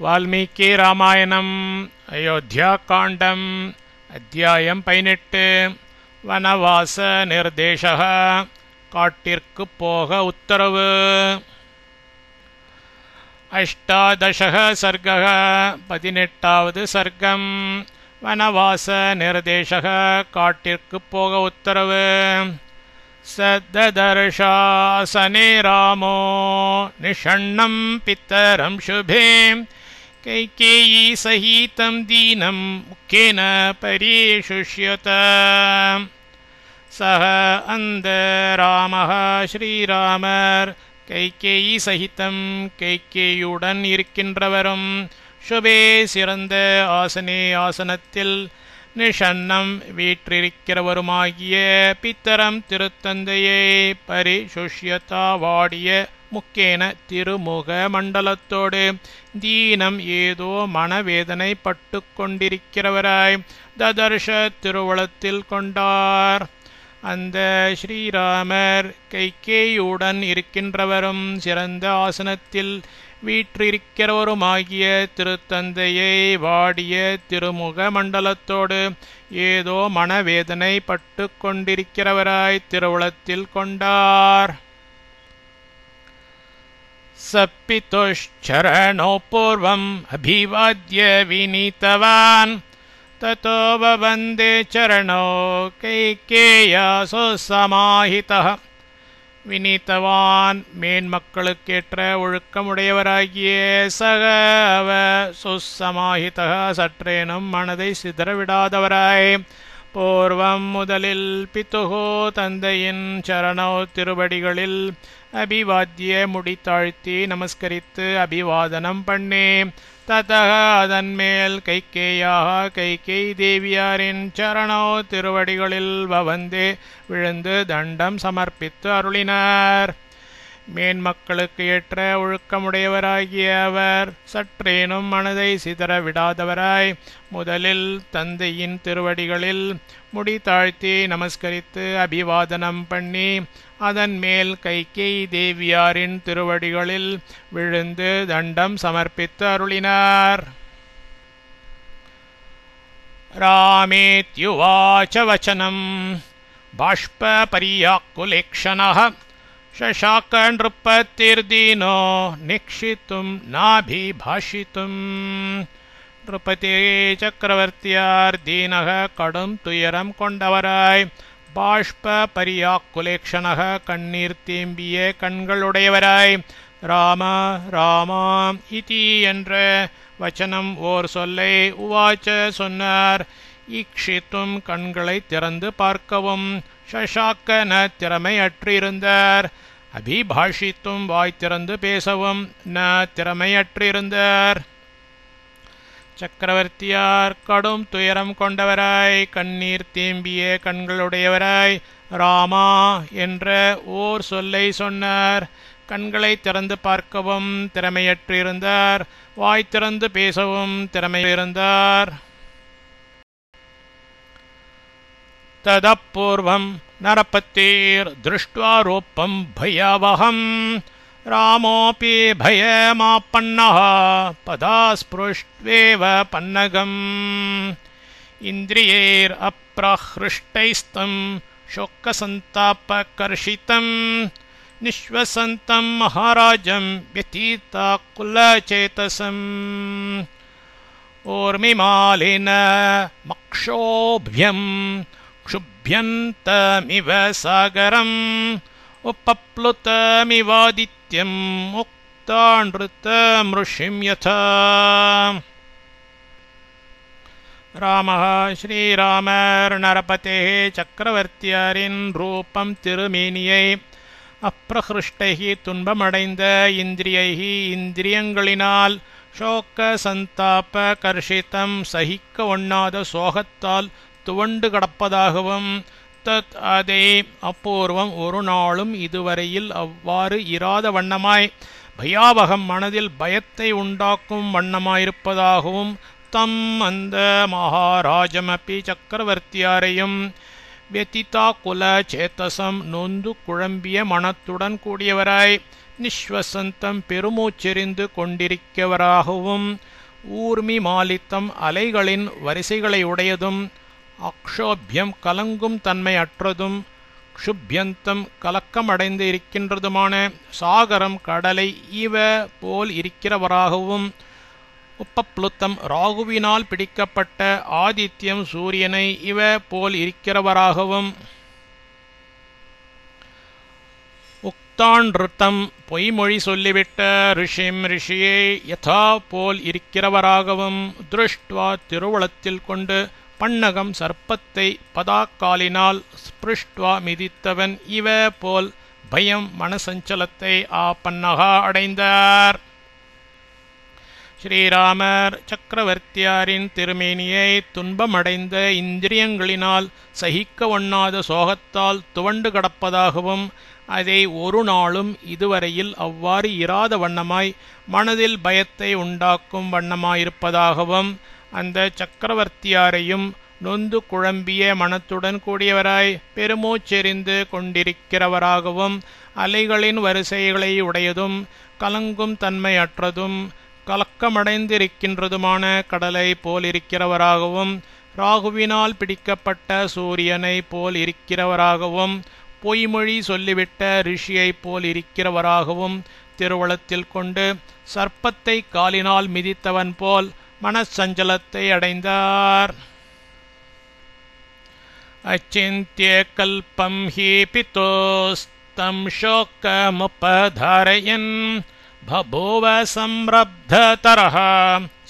வால்மீகி ராமாயணம் அயோத்தியா காண்டம் அத்தியாயம் 18 வனவாச நிர்தேசக காட்டிற்கு போக உத்தரவு. அஷ்டாதசக சர்கக 18வது சர்க்கம். வனவாச நிர்தேசக காட்டிற்கு போக உத்தரவு. சததர்ஷாசனே ராமோ நிஷண்ணம் பித்தரம் சுபே கைகேயி சகிதம் தீனம் முக்கேன பரிசுஷ்யத. சஹ அந்த ராமஹ ஸ்ரீராமர் கைகேயி சகிதம் கைகேயுடன் இருக்கின்றவரும் சுபே சிறந்த ஆசனே ஆசனத்தில் நிஷன்னம் வீற்றிருக்கிறவருமாகிய பித்தரம் திருத்தந்தையை பரிசுஷ்யதா வாடிய முக்கேன திருமுக மண்டலத்தோடு தீனம் ஏதோ மனவேதனை பட்டு கொண்டிருக்கிறவராய் ததர்ஷ திருவுளத்தில் கொண்டார். அந்த ஸ்ரீராமர் கைகேயுடன் இருக்கின்றவரும் சிறந்த ஆசனத்தில் வீற்றிருக்கிறவருமாகிய திருத்தந்தையை வாடிய திருமுக மண்டலத்தோடு ஏதோ மனவேதனை பட்டு கொண்டிருக்கிறவராய் திருவுளத்தில் கொண்டார். சப்பிதோச்சரணோ பூர்வம் அபிவாத்ய வினீதவான் ததோ வந்தே சரணோ கைகேயாசோ சமாஹிதः. வினீதவான் மேன்மக்களுக்கேற்ற ஒழுக்கமுடையவராகிய சகவ சுசமாஹிதः சற்றேனும் மனதை சிதறவிடாதவராய் பூர்வம் முதலில் பிதுகோ தந்தையின் சரணோ திருவடிகளில் அபிவாத்திய முடி தாழ்த்தி நமஸ்கரித்து அபிவாதனம் பண்ணி ததக அதன்மேல் கைகேயாக கைகேயி தேவியாரின் சரணோ திருவடிகளில் வந்தே விழுந்து தண்டம் சமர்ப்பித்து அருளினார். மேன்மக்களுக்கு ஏற்ற ஒழுக்கமுடையவராகிய அவர் சற்றேனும் மனதை சிதற விடாதவராய் முதலில் தந்தையின் திருவடிகளில் முடி தாழ்த்தி நமஸ்கரித்து அபிவாதனம் பண்ணி அதன் மேல் கைகேயி தேவியாரின் திருவடிகளில் விழுந்து தண்டம் சமர்ப்பித்து அருளினார். ராமேத்யுவாச வசனம் பாஷ்ப பரியாக்குலேக்ஷணः शशाक नृपतिर्दीनो निक्षितुं नाभिभाषितुं. नृपति चक्रवर्त्यार्दीनः कடும் துயரம் கொண்டவராய் பாஷ்ப பரியாக்குலேக்ஷணः கண்ணீர் தேம்பிய கண்களுடையவராய் ராம ராமா இதி என்ற வச்சனம் ஓர் சொல்லை உவாச்ச சொன்னார். ஈக்ஷித்தும் கண்களை திறந்து பார்க்கவும், ஷஷாக்கன திறமையற்றிருந்தார், அபிபாஷித்தும் வாய் திறந்து பேசவும் ந திறமையற்றிருந்தார். சக்கரவர்த்தியார் கடும் துயரம் கொண்டவராய் கண்ணீர் தேம்பிய கண்களுடையவராய் ராமா என்ற ஓர் சொல்லை சொன்னார். கண்களை திறந்து பார்க்கவும் திறமையற்றிருந்தார், வாய் திறந்து பேசவும் திறமையிருந்தார். तदपूर्वं नरपतेर् दृष्ट्वा रूपं भयावहं रामोऽपि भयमापन्नः पदास्पृष्ट्वेव पन्नगम्. इन्द्रियैरप्रहृष्टैस्तं शोकसन्तापकर्षितं निःश्वसन्तं महाराजं व्यतीताकुलचेतसम्. ऊर्मिमालेन मक्षोभ्यं क्षुभ्यन्तमिव सागरम् उपप्लुतमिवादित्यं मुक्तानृतमृषिं यथा. ராமः ஸ்ரீராமர் நரபதேः சக்கரவர்த்தியாரின் ரூபம் திருமேனியை அப்ரஹிருஷ்டைஹி துன்பமடைந்த இந்திரியைஹி இந்திரியங்களினால் சோக சந்தாப கர்ஷிதம் சகிக்க ஒண்ணாத சோகத்தால் துவண்டு கடப்பதாகவும் தத் அதை அப்பூர்வம் ஒரு நாளும் இதுவரையில் அவ்வாறு இராத வண்ணமாய் பயாவகம் மனதில் பயத்தை உண்டாக்கும் வண்ணமாயிருப்பதாகவும் தம் அந்த மகாராஜமப்பி சக்கரவர்த்தியாரையும் व्यतिता कुल चेतसम नोंदु कुळंबिय मनत्तुडन कूडियवराय நிஸ்வசந்தம் பெருமூச்செறிந்து கொண்டிருக்கிறவராகவும், ஊர்மி மாலித்தம் அலைகளின் வரிசைகளை உடையதும், அக்ஷோபியம் கலங்கும் தன்மை அற்றதும், க்ஷுப்யந்தம் கலக்கமடைந்து இருக்கின்றதுமான சாகரம் கடலை இவ போல் இருக்கிறவராகவும், உப்பப்ளுத்தம் ராகுவினால் பிடிக்கப்பட்ட ஆதித்யம் சூரியனை இவ போல் இருக்கிறவராகவும், உக்தான்ருத்தம் பொய்மொழி சொல்லிவிட்ட ரிஷிம் ரிஷியை யதா போல் இருக்கிறவராகவும், திருஷ்டுவா திருவுளத்தில் கொண்டு பன்னகம் சர்ப்பத்தை பதாக்காலினால் ஸ்பிருஷ்டுவா மிதித்தவன் இவ போல் பயம் மனசஞ்சலத்தை பன்னகா அடைந்தார். ஸ்ரீராமர் சக்கரவர்த்தியாரின் திருமேனியை துன்பமடைந்த இந்திரியங்களினால் சகிக்க ஒண்ணாத சோகத்தால் துவண்டு கிடப்பதாகவும், அதை ஒரு நாளும் இதுவரையில் அவ்வாறு இராத வண்ணமாய் மனதில் பயத்தை உண்டாக்கும் வண்ணமாயிருப்பதாகவும், அந்த சக்கரவர்த்தியாரையும் நொந்து குழம்பிய மனத்துடன் கூடியவராய் பெருமூச்செறிந்து கொண்டிருக்கிறவராகவும், அலைகளின் வரிசைகளை உடையதும் கலங்கும் தன்மை அற்றதும் கலக்கமடைந்திருக்கின்றதுமான கடலை போலிருக்கிறவராகவும், ராகுவினால் பிடிக்கப்பட்ட சூரியனை போல் இருக்கிறவராகவும், பொய்மொழி சொல்லிவிட்ட ரிஷியைப் போல் இருக்கிறவராகவும், திருவளத்தில் கொண்டு சர்ப்பத்தை காலினால் மிதித்தவன் போல் மனச்சஞ்சலத்தை அடைந்தார். அச்சிந்திய கல்பம் ஹி பிதோஸ்தம் ஷோகமுபதாரயன் பபூவ சம்ரப்ததரஹ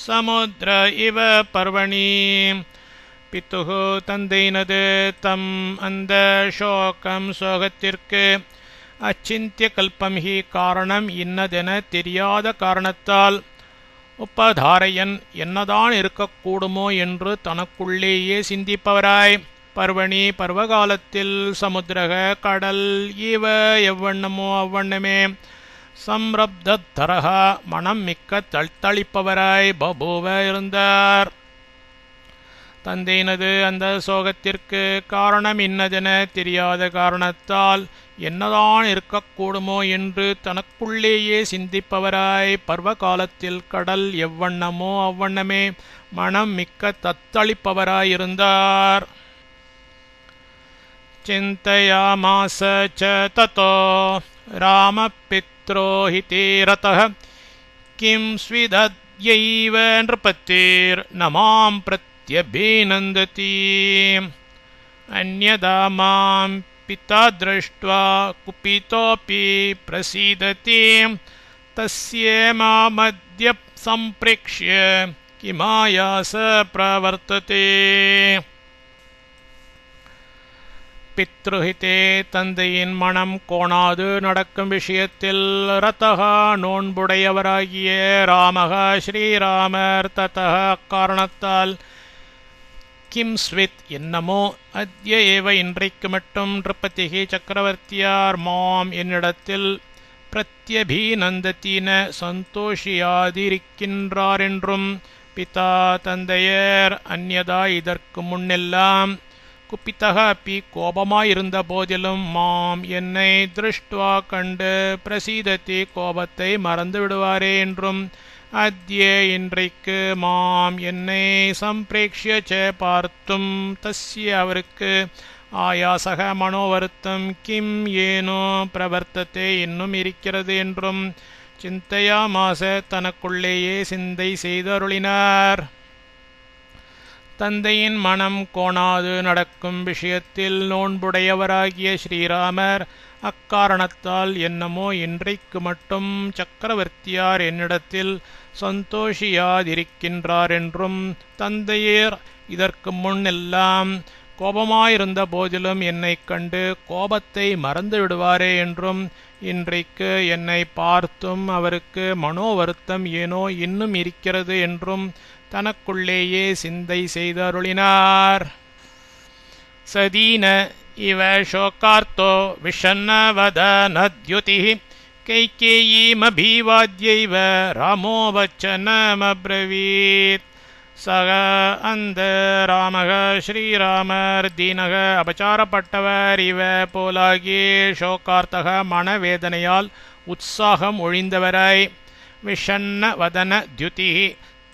சமுத்ர இவ பர்வணி. பித்துகு தந்தையினது தம் அந்த சோகத்திற்கு அச்சிந்திய கல்பம் ஹி காரணம் இன்னதென தெரியாத காரணத்தால், உபதாரையன் என்னதான் இருக்கக்கூடுமோ என்று தனக்குள்ளேயே சிந்திப்பவராய், பர்வணி பர்வகாலத்தில், சமுத்திரக கடல், இவ எவ்வண்ணமோ அவ்வண்ணமே, சம்ரப்தரஹ மனம் மிக்க தளிப்பவராய் பபூவ இருந்தார். தந்தையினது அந்த சோகத்திற்கு காரணம் இன்னதென தெரியாத காரணத்தால் என்னதான் இருக்கக்கூடுமோ என்று தனக்குள்ளேயே சிந்திப்பவராய், பர்வ காலத்தில் கடல் எவ்வண்ணமோ அவ்வண்ணமே மனம் மிக்க தத்தளிப்பவராயிருந்தார். சிந்தயாமாஸ ச ததோ ராமபித்ரோஹிதி ரதः கிம் ஸ்விதத்யைவ நிருபதிர் நமாம் பிரத்யபிநந்ததி. அன்யதா மாம் பிதா திருஷ்ட்வா குபிதோபி பிரசீததி தஸ்ய மாமத்ய சம்பிரேக்ஷ்ய கிமாயாஸ பிரவர்த்ததே. பித்ருஹிதே தந்தையின் மனம் கோணாது நடக்கும் விஷயத்தில் ரதஹா நோன்புடையவராகிய ராமஹா ஸ்ரீராமர் ததஹ அக்காரணத்தால் கிம் ஸ்வித் என்னமோ அத்ய ஏவ இன்றைக்கு மட்டும் நிருபதிஹி சக்கரவர்த்தியார் மாம் என்னிடத்தில் பிரத்யபிநந்தத்தின சந்தோஷியாதிருக்கின்றாரென்றும், பிதா தந்தையர் அந்யதா இதற்கு முன்னெல்லாம் குபிதக அப்பி கோபமாயிருந்த போதிலும் மாம் என்னை திருஷ்டுவா கண்டு பிரசீதத்தி கோபத்தை மறந்து விடுவாரே என்றும், அத்ய இன்றைக்கு மாம் என்னை சம்பிரேக்ஷ்ய ச பார்த்தும் தஸ்ய அவருக்கு ஆயாசக மனோவருத்தம் கிம் ஏனோ பிரவர்த்தத்தை இன்னும் இருக்கிறது என்றும் சிந்தையாமாச தனக்குள்ளேயே சிந்தை செய்தருளினார். தந்தையின் மனம் கோணாது நடக்கும் விஷயத்தில் நோன்புடையவராகிய ஸ்ரீராமர் அக்காரணத்தால் என்னமோ இன்றைக்கு மட்டும் சக்கரவர்த்தியார் என்னிடத்தில் சந்தோஷியாதிருக்கின்றார் என்றும், தந்தையர் இதற்கு முன் எல்லாம் கோபமாயிருந்த போதிலும் என்னை கண்டு கோபத்தை மறந்து விடுவாரே என்றும், இன்றைக்கு என்னை பார்த்தும் அவருக்கு மனோவருத்தம் ஏனோ இன்னும் இருக்கிறது என்றும் தனக்குள்ளேயே சிந்தை செய்தருளினார். சதீன இவ சோகார்த்தோ விஷன்னவதனத்யுதிः கைகேயீமபிவாத்யைவ ராமோ வச்சனமப்ரவீத். சக அந்த ராமக ஸ்ரீராமர் தீனக அபச்சாரப்பட்டவர் இவ போலாகி சோகார்த்தக மனவேதனையால் உற்சாகம் ஒழிந்தவராய் விஷண்ண வதன துயுதி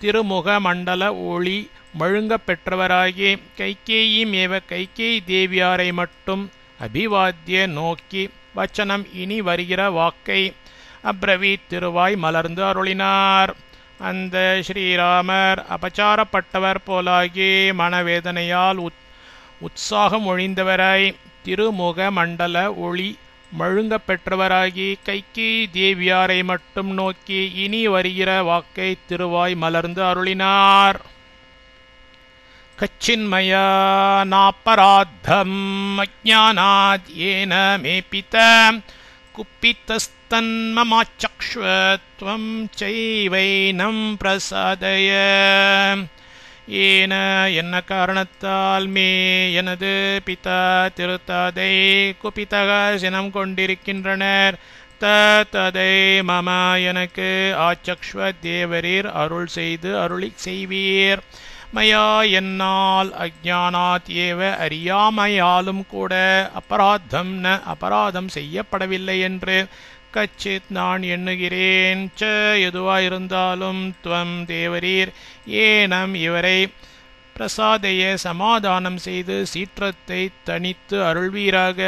திருமுக மண்டல ஒளி மழுங்க பெற்றவராகி கைகேயி மேவ கைகேயி தேவியாரை மட்டும் அபிவாத்திய நோக்கி வச்சனம் இனி வருகிற வாக்கை அப்ரவீத் திருவாய் மலர்ந்து அருளினார். அந்த ஸ்ரீராமர் அபச்சாரப்பட்டவர் போலாகி மனவேதனையால் உற்சாகம் ஒழிந்தவராய் திருமுக மண்டல ஒளி மழுங்க பெற்றவராகி கைகேயி தேவியாரை மட்டும் நோக்கி இனி வருகிற வாக்கை திருவாய் மலர்ந்து அருளினார். கச்சின்மயா நாபராத்தம் அஜ்ஞானாத் ஏன மேபித குப்பிதஸ்தன்மமாச்சக்ஷ்வத்வம் சைவைனம் பிரசாதய. ஏன என்ன காரணத்தால் மே எனது பிதா திருத்தாதை குபிதக சினம் கொண்டிருக்கின்றனர். ததை மம எனக்கு ஆச்சக்ஷ்வ தேவரீர் அருள் செய்து அருளி செய்வீர். மயா என்னால் அஜ்ஞானாத் ஏவ அறியாமையாலும் கூட அபராதம் ந அபராதம் செய்யப்படவில்லை என்று கச்சித் நான் எண்ணுகிறேன். ச எதுவாயிருந்தாலும் துவம் தேவரீர் ஏனம் இவரை பிரசாதைய சமாதானம் செய்து சீற்றத்தை தணித்து அருள்வீராக.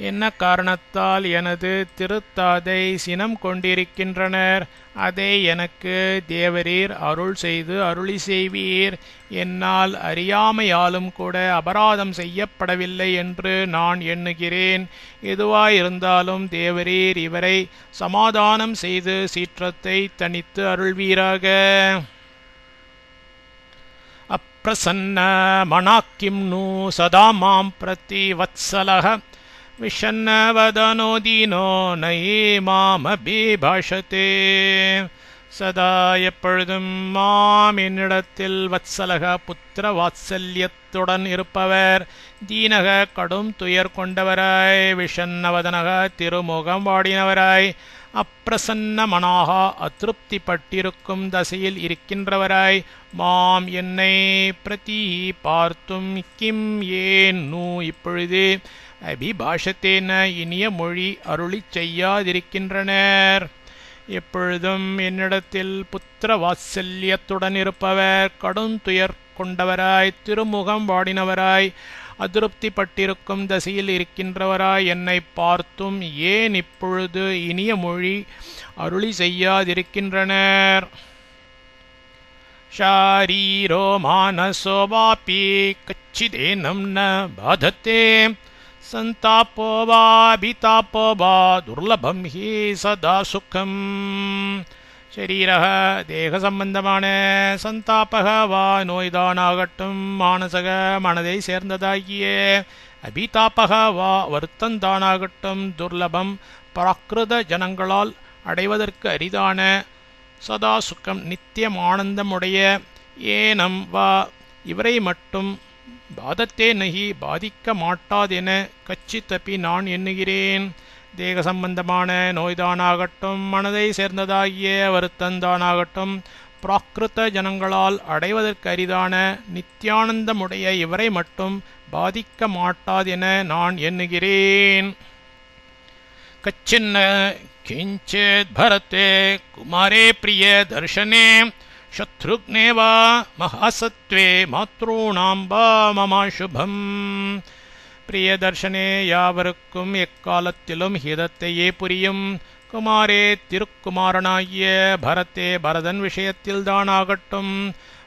என்ன காரணத்தால் எனது திருத்தாதை சினம் கொண்டிருக்கின்றனர் அதை எனக்கு தேவரீர் அருள் செய்து அருளி செய்வீர். என்னால் அறியாமையாலும் கூட அபராதம் செய்யப்படவில்லை என்று நான் எண்ணுகிறேன். எதுவாயிருந்தாலும் தேவரீர் இவரை சமாதானம் செய்து சீற்றத்தை தணித்து அருள்வீராக. அப்பிரசன்ன மனாக்கிம் நூ சதா மாம் பிரதி வத்சலஹ விஷன்னவதனோ தீனோ நயே மாமபிபாஷதே. சதா எப்பொழுதும் மாம் என்னிடத்தில் வத்சலக புத்திர வாத்சல்யத்துடன் இருப்பவர், தீனக கடும் துயர் கொண்டவராய், விஷன்னவதனக திருமுகம் வாடினவராய், அப்பிரசன்ன மனாக அதிருப்தி பட்டிருக்கும் தசையில் இருக்கின்றவராய், மாம் என்னை பிரதி பார்த்தும் கிம் ஏன் நூ இப்பொழுது அபிபாஷத்தேன இனிய மொழி அருளி செய்யாதிருக்கின்றனர். எப்பொழுதும் என்னிடத்தில் புத்திர வாத்சல்யத்துடன் இருப்பவர், கடும் துயர் கொண்டவராய், திருமுகம் வாடினவராய், அதிருப்தி பட்டிருக்கும் தசையில் இருக்கின்றவராய் என்னை பார்த்தும் ஏன் இப்பொழுது இனிய மொழி அருளி செய்யாதிருக்கின்றனர். ஷாரீரோ மானசோ வாபி கச்சிதேனம் ந பாதத்தே சந்தாபோ வா பீதாபோ வா துர்லபம் ஹி சதா சுகம். ஷரீரக தேக சம்பந்தமான சந்தாபக வா நோய்தானாகட்டும், மானசக மனதை சேர்ந்ததாகிய அபீதாபக வா வருத்தந்தானாகட்டும், துர்லபம் பராக்கிருத ஜனங்களால் அடைவதற்கு அரிதான சதா சுகம் நித்தியம் ஆனந்தமுடைய ஏனம் வா இவரை மட்டும் பாதத்தே நகி பாதிக்க மாட்டாதென கச்சித்தப்பி நான் எண்ணுகிறேன். தேக சம்பந்தமான நோய்தானாகட்டும், மனதை சேர்ந்ததாகிய வருத்தந்தானாகட்டும், பிராகிருத ஜனங்களால் அடைவதற்கு அரிதான நித்தியானந்தமுடைய இவரை மட்டும் பாதிக்க மாட்டாதென நான் எண்ணுகிறேன். கச்சின்ன கிஞ்சித் பரதே குமாரே பிரிய தர்ஷனே சத்ருக்னே வா மகாசத்வே மாத்ருணாம் வா மமாசுபம். பிரியதர்ஷனே யாவருக்கும் எக்காலத்திலும் ஹிதத்தையே புரியும் குமாரே திருக்குமாரனாகிய பரதே பரதன் விஷயத்தில்தானாகட்டும்,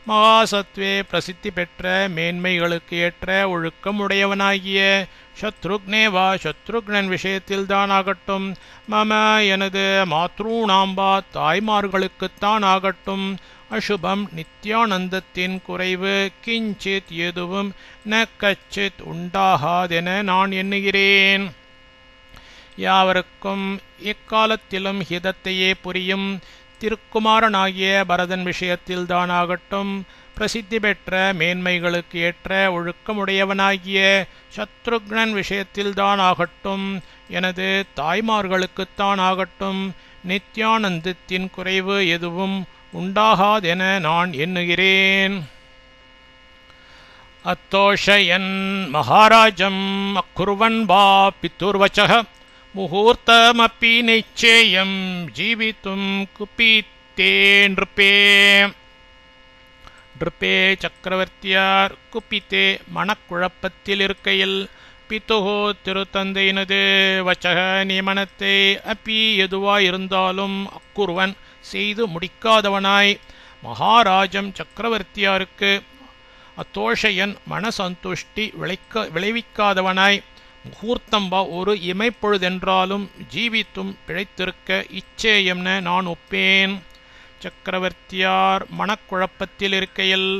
மகாசத்வே பிரசித்தி பெற்ற மேன்மைகளுக்கு ஏற்ற ஒழுக்கம் உடையவனாகிய சத்ருக்னே வா சத்ருக்னன் விஷயத்தில்தானாகட்டும், மம எனது மாத்ருணாம்பா தாய்மார்களுக்குத்தான் ஆகட்டும், அசுபம் நித்யானந்தத்தின் குறைவு கிஞ்சித் எதுவும் ந கச்சித் உண்டாகாதென நான் எண்ணுகிறேன். யாவருக்கும் எக்காலத்திலும் ஹிதத்தையே புரியும் திருக்குமாரனாகிய பரதன் விஷயத்தில்தானாகட்டும், பிரசித்தி பெற்ற மேன்மைகளுக்கு ஏற்ற ஒழுக்கமுடையவனாகிய சத்ருக்னன் விஷயத்தில்தானாகட்டும், எனது தாய்மார்களுக்குத்தான் ஆகட்டும், நித்யானந்தத்தின் குறைவு எதுவும் உண்டாகாதென நான் எண்ணுகிறேன். அத்தோஷயன் மகாராஜம் அக்குர்வன் வா பித்துர்வச்சக முகூர்த்தமப்பி நிச்சயம் ஜீவித்தும் குப்பித்தே நிருப்பே. நிருப்பே சக்கரவர்த்தியார் குப்பித்தே மனக்குழப்பத்தில் இருக்கையில் பித்துகோ திருத்தந்தையினது வச்சக நியமனத்தை அப்பி எதுவாயிருந்தாலும் அக்குருவன் செய்து முடிக்காதவனாய் மகாராஜம் சக்கரவர்த்தியாருக்கு அத்தோஷையன் மனசந்துஷ்டி விளைவிக்காதவனாய் முகூர்த்தம்பா ஒரு இமைப்பொழுதென்றாலும் ஜீவித்தும் பிழைத்திருக்க இச்சேயம்ன நான் ஒப்பேன். சக்கரவர்த்தியார் மனக்குழப்பத்தில் இருக்கையில்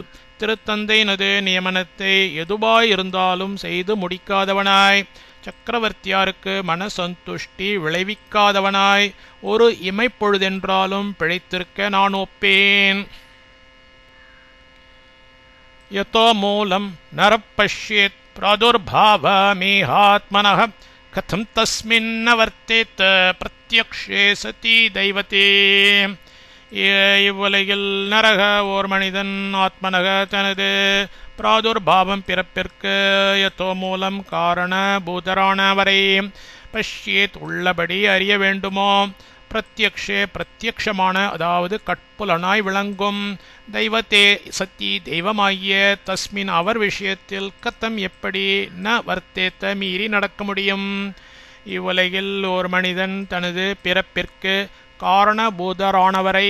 திருத்தந்தையினது நியமனத்தை எதுவாயிருந்தாலும் செய்து முடிக்காதவனாய் சக்கரவர்த்தியாருக்கு மனசந்துஷ்டி விளைவிக்காதவனாய் ஒரு இமைப்பொழுதென்றாலும் பிழைத்திருக்க நான் ஒப்பேன். யதோ மூலம் நரப்பஷ்யேத் பிராதுர்பாவமேஹாத்மனः கதம் தஸ்மின்ன வர்த்தேத் பிரத்யக்ஷே சதி தெய்வதே. இவ்வுலகில் நரக ஓர் மனிதன் ஆத்மனக தனது பிராதுர்பாவம் பிறப்பிற்கு யதோ மூலம் காரண பூதரானவரை பஷ்யேத் உள்ளபடி அறிய வேண்டுமோ பிரத்யக்ஷே பிரத்யக்ஷமான அதாவது கட்புலனாய் விளங்கும் தெய்வத்தே சத்தி தெய்வமாகிய தஸ்மின் அவர் விஷயத்தில் கத்தம் எப்படி ந வர்த்தேத்த மீறி நடக்க முடியும். இவ்வுலகில் ஒரு மனிதன் தனது பிறப்பிற்கு காரணபூதரானவரை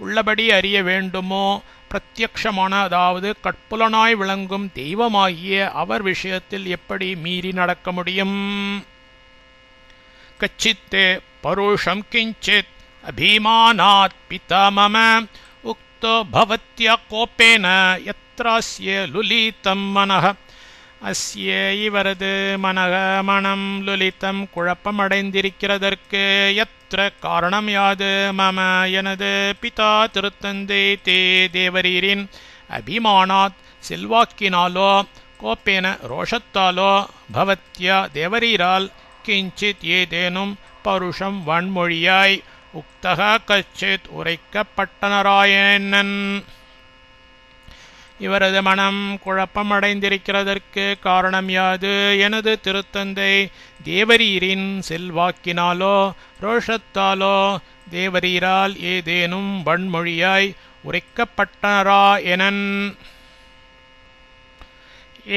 உள்ளபடி அறிய வேண்டுமோ பிரத்யக்ஷமான அதாவது கட்புலனாய் விளங்கும் தெய்வமாகிய அவர் விஷயத்தில் எப்படி மீறி நடக்க முடியும். கச்சித்தே பருஷம் கிஞ்சித் அபிமானாத் பிதா மம உக்தோ பவத்யா கோபேன யத்ராஸ்ய லுலிதம் மனஹ. அஸ்ய இவரது மனம் லுலிதம் குழப்பமடைந்திருக்கிறதற்கு யத்ர காரணம் யாது மம எனது பிதா திருத்தந்தை தே தேவரீரின் அபிமானாத் செல்வாக்கினாலோ கோப்பேன ரோஷத்தாலோ பவத்யா தேவரீரால் கிஞ்சித் ஏதேனும் பருஷம் வன்மொழியாய் உக்தக கச்சித் உரைக்கப்பட்டனராயனன். இவரது மனம் குழப்பமடைந்திருக்கிறதற்கு காரணம் யாது எனது திருத்தந்தை தேவரீரின் செல்வாக்கினாலோ ரோஷத்தாலோ தேவரீரால் ஏதேனும் வன்மொழியாய் உரைக்கப்பட்டனராயனன்.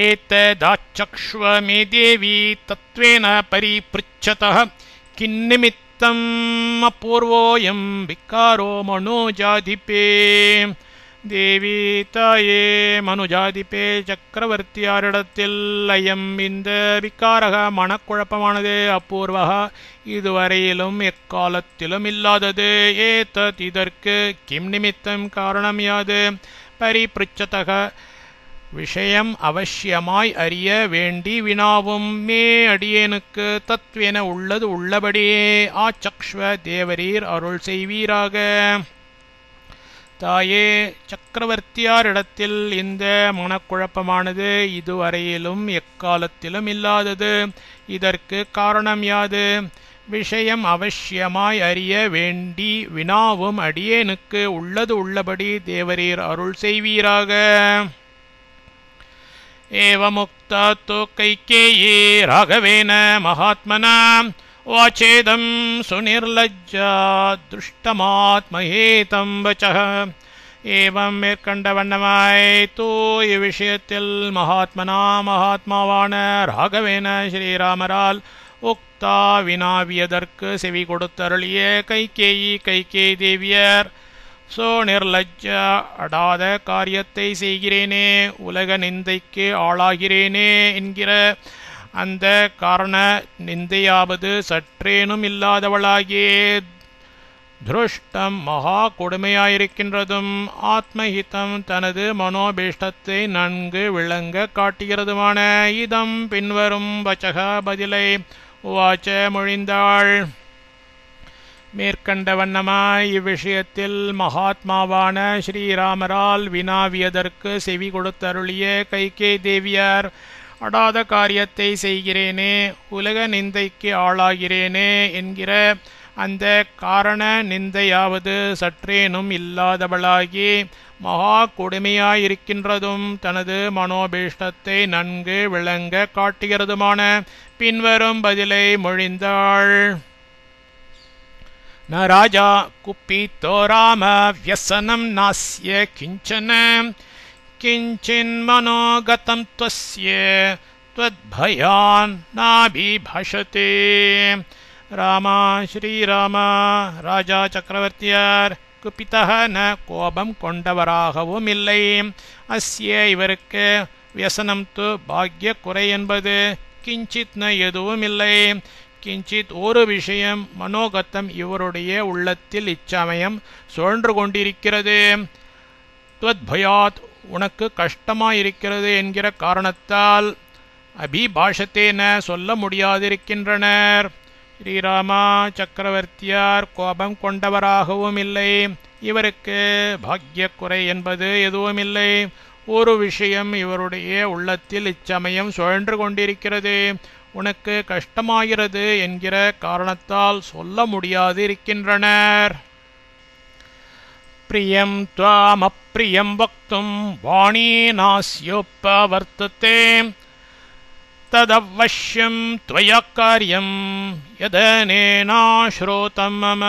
ஏததாச்சக்ஷ்வ மே தேவி தத்வேன பரிப்ருச்சதः கிந்நிமித்தம் அபூர்வோயம் விகாரோ மனோஜாதிபே. தேவி தாயே மனுஜாதிபே சக்கரவர்த்தியாரிடத்தில் அயம் இந்த விகாரக மனக்குழப்பமானது அபூர்வக இதுவரையிலும் எக்காலத்திலும் இல்லாதது. ஏதத் இதற்கு கிம் நிமித்தம் காரணம் யாது பரிப்ருச்சதக விஷயம் அவசியமாய் அறிய வேண்டி வினாவும் மே அடியேனுக்கு தத்வேன உள்ளது உள்ளபடியே ஆச்சக்ஷ்வ தேவரீர் அருள் செய்வீராக. தாயே சக்கரவர்த்தியாரிடத்தில் இந்த மனக்குழப்பமானது இதுவரையிலும் எக்காலத்திலும் இல்லாதது. இதற்கு காரணம் யாது விஷயம் அவசியமாய் அறிய வேண்டி வினாவும் அடியேனுக்கு உள்ளது உள்ளபடி தேவரீர் அருள் செய்வீராக. एवमुक्ता तो कैकेयी राघवेन महात्मना वाचेदं सुनिर्लज्जा दृष्टमात्महेतं वचः. एवं மேற்கண்டவண்ணமாய் தூ இவ்விஷயத்தில் மகாத்மாவான ராகவேன ஸ்ரீராமரால் உக்தா வினாவியதற்கு செவி கொடுத்தருளிய கைகேயி தேவியர் சோ நிர்லஜ்ஜ அடாத காரியத்தை செய்கிறேனே உலக நிந்தைக்கு ஆளாகிறேனே என்கிற அந்த காரண நிந்தையாவது சற்றேனும் இல்லாதவளாகிய திருஷ்டம் மகா கொடுமையாயிருக்கின்றதும் ஆத்மஹிதம் தனது மனோபீஷ்டத்தை நன்கு விளங்க காட்டுகிறதுமான இதம் பின்வரும் வச்சக பதிலை உவாச்ச மொழிந்தாள். மேற்கண்ட வண்ணமாய் இவ்விஷயத்தில் மகாத்மாவான ஸ்ரீராமரால் வினாவியதற்கு செவி கொடுத்தருளிய கைகே தேவியார் அடாத காரியத்தை செய்கிறேனே உலக நிந்தைக்கு ஆளாகிறேனே என்கிற அந்த காரண நிந்தையாவது சற்றேனும் இல்லாதவளாகி மகா கொடுமையாயிருக்கின்றதும் தனது மனோபீஷ்டத்தை நன்கு விளங்க காட்டுகிறதுமான பின்வரும் பதிலை மொழிந்தாள். ந ராஜா குப்பித்தோ ராம வியசனம் நாஸ்ய கிஞ்சன கிஞ்சின்மனோகதம் த்வஸ்ய த்வத்பயான் நாபிபாஷதே. ராமா ஸ்ரீராமா ராஜா சக்கரவர்த்தியார் குப்பிதः ந கோபம் கொண்டவராகவும் இல்லை. அஸ்ய இவருக்கு வியசனம் து பாக்ய குறை என்பது கிஞ்சித் ந எதுவும் இல்லை. கிஞ்சித் ஒரு விஷயம் மனோகத்தம் இவருடைய உள்ளத்தில் இச்சமயம் சுழன்று கொண்டிருக்கிறது. துவத்பயாத் உனக்கு கஷ்டமாயிருக்கிறது என்கிற காரணத்தால் அபிபாஷத்தேன சொல்ல முடியாதிருக்கின்றனர். ஸ்ரீராமா சக்கரவர்த்தியார் கோபம் கொண்டவராகவும் இல்லை. இவருக்கு பாக்யக்குறை என்பது எதுவும் இல்லை. ஒரு விஷயம் இவருடைய உள்ளத்தில் இச்சமயம் சுழன்று கொண்டிருக்கிறது. உனக்கு கஷ்டமாகிறது என்கிற காரணத்தால் சொல்ல முடியாது இருக்கின்றனர். பிரியம் த்வாம் அப்ரியம் வக்தும் வாணி நாஸ்யோபவர்த்ததே ததவஷ்யம் த்வயா காரியம் யதனேனாஸ்ரோதம் மம.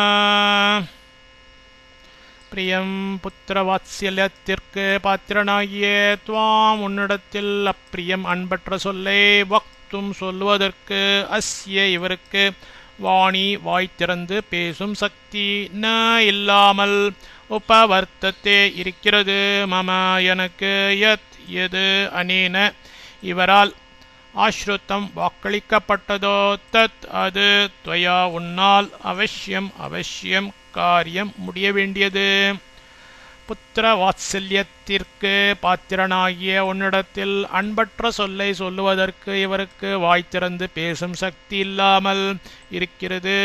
பிரியம் புத்திரவாத்சல்யத்திற்கு பாத்திரனாகிய துவாம் உன்னிடத்தில் அப்பிரியம் அன்பற்ற சொல்லை வக்தும் சொல்வதற்கு அஸ்ய இவருக்கு வாணி வாய் திறந்து பேசும் சக்தி ந இல்லாமல் உபவர்த்தத்தே இருக்கிறது. மம எனக்கு யத் எது அனேன இவரால் ஆஸ்ருதம் வாக்களிக்கப்பட்டதோ தத் அது துவயா உன்னால் அவசியம் அவசியம் காரியம் முடிய வேண்டியது. புத்திர வாத்சல்யத்திற்கு பாத்திரனாகிய உன்னிடத்தில் அன்பற்ற சொல்லை சொல்லுவதற்கு இவருக்கு வாய் திறந்து பேசும் சக்தி இல்லாமல் இருக்கிறது.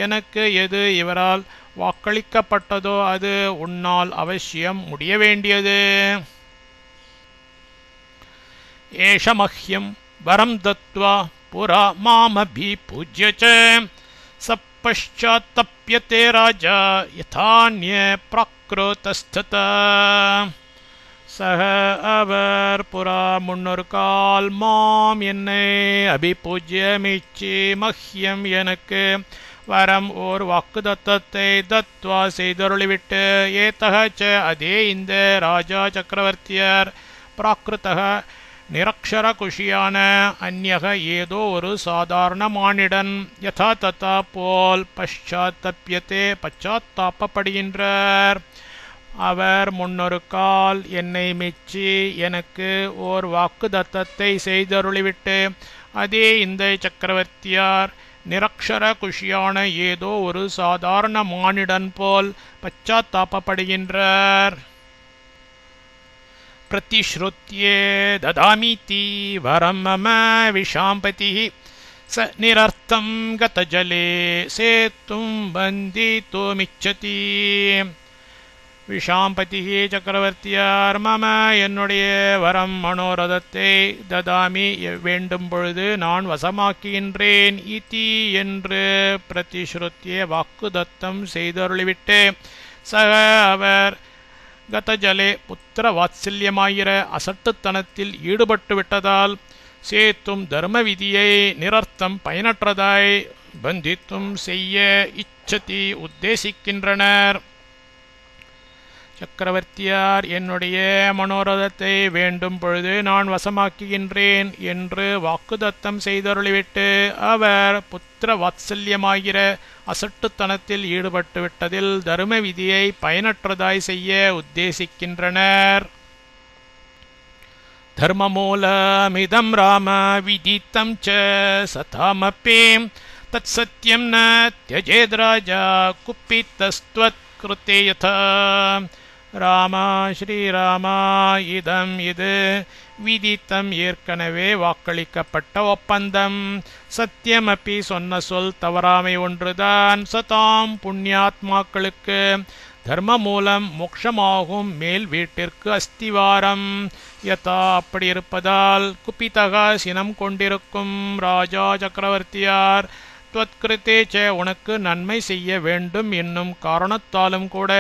எனக்கு எது இவரால் வாக்களிக்கப்பட்டதோ அது உன்னால் அவசியம் முடிய வேண்டியது. ஏஷ மஹ்யம் வரம் தத்வா புரா மாமபி பூஜ்ய ச சப்பஷ்சாத்தப்யதே ராஜா யதான்ய ப்ராக்ருதஸ்ததா. சக அவர் புறா முன்னொரு கால் மாம் என்னை அபிபூஜ்யமிச்சி மஹ்யம் எனக்கு வரம் ஓர் வாக்குதத்தத்தை தத்வா செய்தருளிவிட்டு ஏதக அதே இந்த ராஜா சக்கரவர்த்தியர் பிராகிருத்தக நிரக்ஷர குஷியான அந்யக ஏதோ ஒரு சாதாரண மானிடன் யதா ததா போல் பశ్చాத்தப்யத்தே பச்சாத்தாபப்படுகின்றார். அவர் முன்னொரு கால் என்னை மெச்சி எனக்கு ஓர் வாக்குதத்தத்தை செய்தருளிவிட்டு அதே இந்த சக்கரவர்த்தியார் நிரக்ஷர குஷியான ஏதோ ஒரு சாதாரண மானிடன் போல் பச்சாத்தாபப்படுகின்றார். प्रतिश्रुत्ये ददामीति वरं मम विशाम्पतिः स निरर्थं गतजले सेतुं बन्दितुमिच्छति. விஷாம்பதிஹி சக்கரவர்த்தியார் மம என்னுடைய வரம் மனோரதத்தை ததாமி வேண்டும் பொழுது நான் வசமாக்குகின்றேன் இதி என்று பிரதிஸ்ருத்திய வாக்குதத்தம் செய்தருளிவிட்டு சக அவர் கதஜலே புத்திர வாத்சல்யமாயிர அசட்டுத்தனத்தில் ஈடுபட்டு விட்டதால் சேத்தும் தர்ம விதியை நிரர்த்தம் பயனற்றதாய் பந்தித்தும் செய்ய இச்சதி உத்தேசிக்கின்றனர். சக்கரவர்த்தியார் என்னுடைய மனோரதத்தை வேண்டும் பொழுது நான் வசமாக்குகின்றேன் என்று வாக்குதத்தம் செய்தருளிவிட்டு அவர் புத்திர வாத்சல்யமாகிற அசட்டுத்தனத்தில் ஈடுபட்டு விட்டதில் தர்ம விதியை பயனற்றதாய் செய்ய உத்தேசிக்கின்றனர். தர்மமூலமிதம் ராம விதித்தம் ச சதாமப்பே தத் சத்யம் ந த்யஜேத் ராஜா குப்பித்தஸ்த்வத் கிருத்தே யதா. ராமா ஸ்ரீராமா இதம் இது விதித்தம் ஏற்கனவே வாக்களிக்கப்பட்ட ஒப்பந்தம். சத்தியமப்பி சொன்ன சொல் தவறாமை ஒன்றுதான். சதாம் புண்ணியாத்மாக்களுக்கு தர்ம மூலம் மோட்சமாகும் மேல் வீட்டிற்கு அஸ்திவாரம். யதா அப்படி இருப்பதால் குப்பிதகா சினம் கொண்டிருக்கும் ராஜா சக்கரவர்த்தியார் त्वत्कृते च உனக்கு நன்மை செய்ய வேண்டும் என்னும் காரணத்தாலும் கூட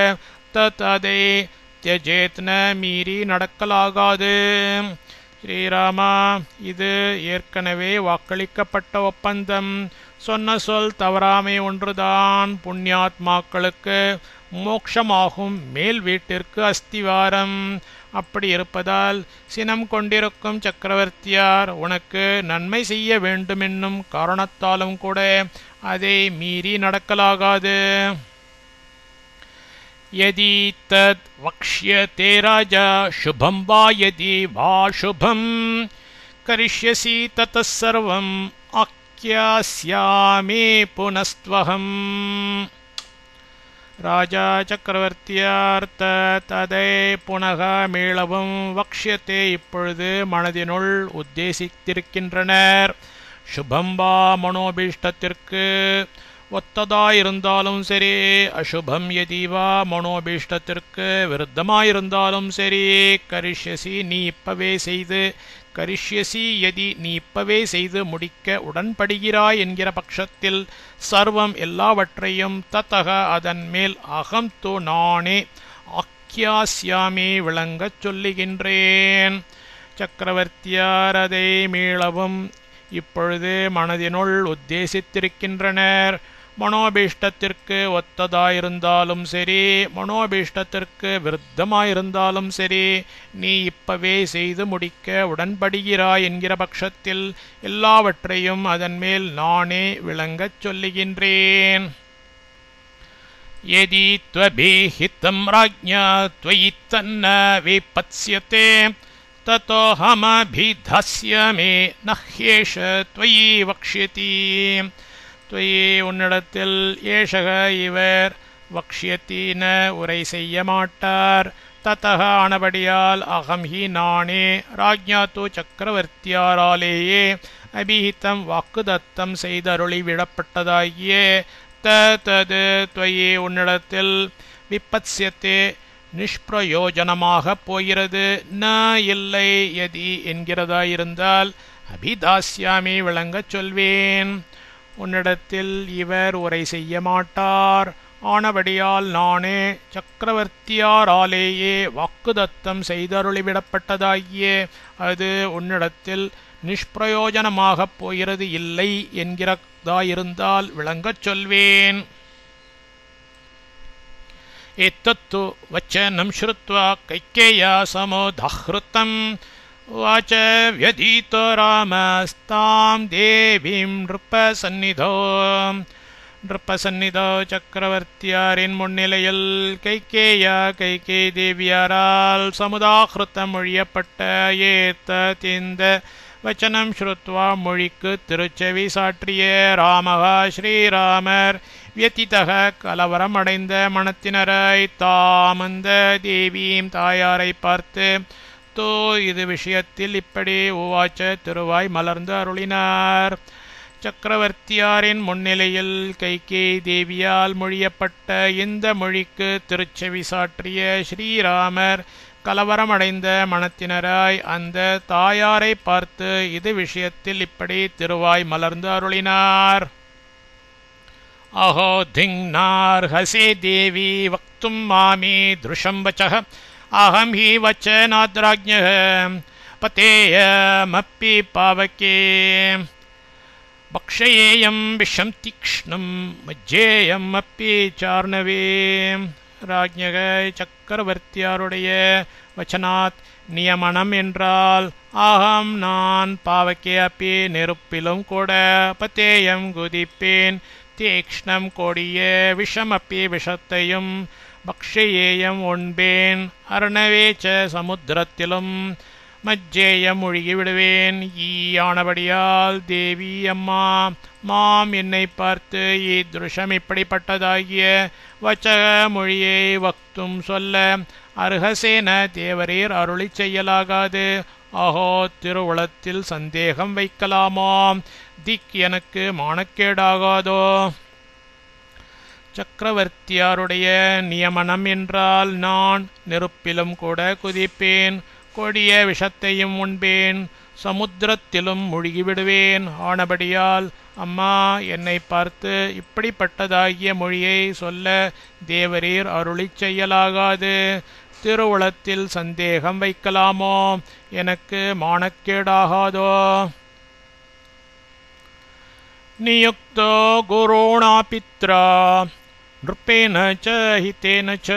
ததை தியஜேத்ன மீறி நடக்கலாகாது. ஸ்ரீராமா, இது ஏற்கனவே வாக்களிக்கப்பட்ட ஒப்பந்தம். சொன்ன சொல் தவறாமை ஒன்றுதான் புண்ணியாத்மாக்களுக்கு மோட்சமாகும் மேல் வீட்டிற்கு அஸ்திவாரம். அப்படி இருப்பதால் சினம் கொண்டிருக்கும் சக்கரவர்த்தியார் உனக்கு நன்மை செய்ய வேண்டுமென்னும் காரணத்தாலும் கூட அதை மீறி நடக்கலாகாது. यदि तद् वक्ष्यते राजा शुभं वा यदि वा शुभं करिष्यसि ततः सर्वम् आख्यास्यामि पुनस्त्वहम्. ராஜா சக்கரவர்த்தியார்த்த ததை புனக மீளவும் வக்ஷ்யத்தை இப்பொழுது மனதினுள் உத்தேசித்திருக்கின்றனர். சுபம்பா மனோபீஷ்டத்திற்கு ஒத்ததாயிருந்தாலும் சரி, அசுபம் எதிவா மனோபீஷ்டத்திற்கு விருத்தமாயிருந்தாலும் சரி, கரிஷ்யசி நீ இப்பவே செய்து கரிஷ்யசி யதி நீ இப்பவே செய்து முடிக்க உடன்படுகிறாய் என்கிற பட்சத்தில் சர்வம் எல்லாவற்றையும் தத்தக அதன் மேல் அகம் து நானே ஆக்கியாஸ்யாமி விளங்கச் சொல்லுகின்றேன். சக்கரவர்த்தியார் அதை மீளவும் இப்பொழுது மனதினுள் உத்தேசித்திருக்கின்றனர். மனோபீஷ்டத்திற்கு ஒத்ததாயிருந்தாலும் சரி, மனோபீஷ்டத்திற்கு விருத்தமாயிருந்தாலும் சரி, நீ இப்பவே செய்து முடிக்க உடன்படுகிறாய் என்கிற பட்சத்தில் எல்லாவற்றையும் அதன் மேல் நானே விளங்கச் சொல்லுகின்றேன். यदि त्वभिहितं राज्ञा त्वयि तन्न विपत्स्यते ततोऽहमभिधास्यामि न ह्येष त्वयि वक्ष्यति. त्वयि உன்னிடத்தில் ஏஷக இவர் வக்ஷ்யதி ந உரை செய்ய மாட்டார். ததக ஆனபடியால் அகம் ஹி நானே ராஜ்ஞா து சக்கரவர்த்தியாராலேயே அபிஹிதம் வாக்குதத்தம் செய்தருளி விடப்பட்டதாகிய தது त्वयि உன்னிடத்தில் விபத்ஸ்யத்தே நிஷ்பிரயோஜனமாக போகிறது. ந இல்லை யதி என்கிறதாயிருந்தால் அபிதாஸ்யாமி விளங்கச் சொல்வேன். உன்னிடத்தில் இவர் உரை செய்ய மாட்டார். ஆனபடியால் நானே சக்கரவர்த்தியாராலேயே வாக்குதத்தம் செய்தருளிவிடப்பட்டதாகிய அது உன்னிடத்தில் நிஷ்பிரயோஜனமாகப் போகிறது இல்லை என்கிறதாயிருந்தால் விளங்கச் சொல்வேன். एतत्तु वचनं श्रुत्वा कैकेय्या समुदाहृतं वाच व्यधीतो रामस्तां देवीं नृपसन्निधौ சக்கரவர்த்தியாரின் முன்னிலையில் கைகேயா கைகே தேவியாரால் சமுதாகிருத்தம் மொழியப்பட்ட ஏத்த வச்சனம் ஸ்ருத்வா மொழிக்கு திருச்செவி சாற்றிய ராமகா ஸ்ரீராமர் வியதிதக கலவரம் அடைந்த மனத்தினரை தாமந்த தேவியும் தாயாரை பார்த்து தோ இது விஷயத்தில் இப்படி உவாச்ச திருவாய் மலர்ந்து அருளினார். சக்கரவர்த்தியாரின் முன்னிலையில் கைகே தேவியால் மொழியப்பட்ட இந்த மொழிக்கு திருச்செவி சாற்றிய ஸ்ரீராமர் கலவரமடைந்த மனத்தினராய் அந்த தாயாரை பார்த்து இது விஷயத்தில் இப்படி திருவாய் மலர்ந்து அருளினார். அஹோ திங்நார்ஹசி தேவி வக்தும் மாமி திருஷம் வச்சः அஹம் ஹி வச்சனாத்ராஜ்ஞः பதேயமப்பி பாவகே பக்ஷயேயம் விஷம் தீக்ஷ்ணம் மஜ்ஜேயம் அப்பி சார்ணவே. ராஜ்ஞக சக்கரவர்த்தியாருடைய வச்சனாத் நியமனம் என்றால் ஆகம் நான் பாவக்கே அப்பி நெருப்பிலும் கூட பத்தேயம் குதிப்பேன் தீக்ஷ்ணம் கொடிய விஷம் அப்பி விஷத்தையும் பக்ஷயேயம் உண்பேன் அர்ணவேச்ச சமுத்திரத்திலும் மஜ்ஜேயம் ஒழுகிவிடுவேன். ஈயானபடியால் தேவி அம்மா மாம் என்னை பார்த்து ஈத்ருஷம் இப்படிப்பட்டதாகிய வச்சக மொழியை வக்தும் சொல்ல அருகசேன தேவரீர் அருளி செய்யலாகாது. அஹோ திருவுளத்தில் சந்தேகம் வைக்கலாமோ? திக் எனக்கு மானக்கேடாகாதோ? சக்கரவர்த்தியாருடைய நியமனம் என்றால் நான் நெருப்பிலும் கூட குதிப்பேன் கொடிய விஷத்தையும் உண்பேன் சமுத்திரத்திலும் மூழ்கிவிடுவேன். ஆனபடியால் அம்மா, என்னை பார்த்து இப்படிப்பட்டதாகிய மொழியை சொல்ல தேவரீர் அருளிச் செய்யலாகாது. திருவுளத்தில் சந்தேகம் வைக்கலாமோ? எனக்கு மானக்கேடாகாதோ? நியுக்தோ குருணா பித்ரா நிருப்பேன ச ஹிதேன ச.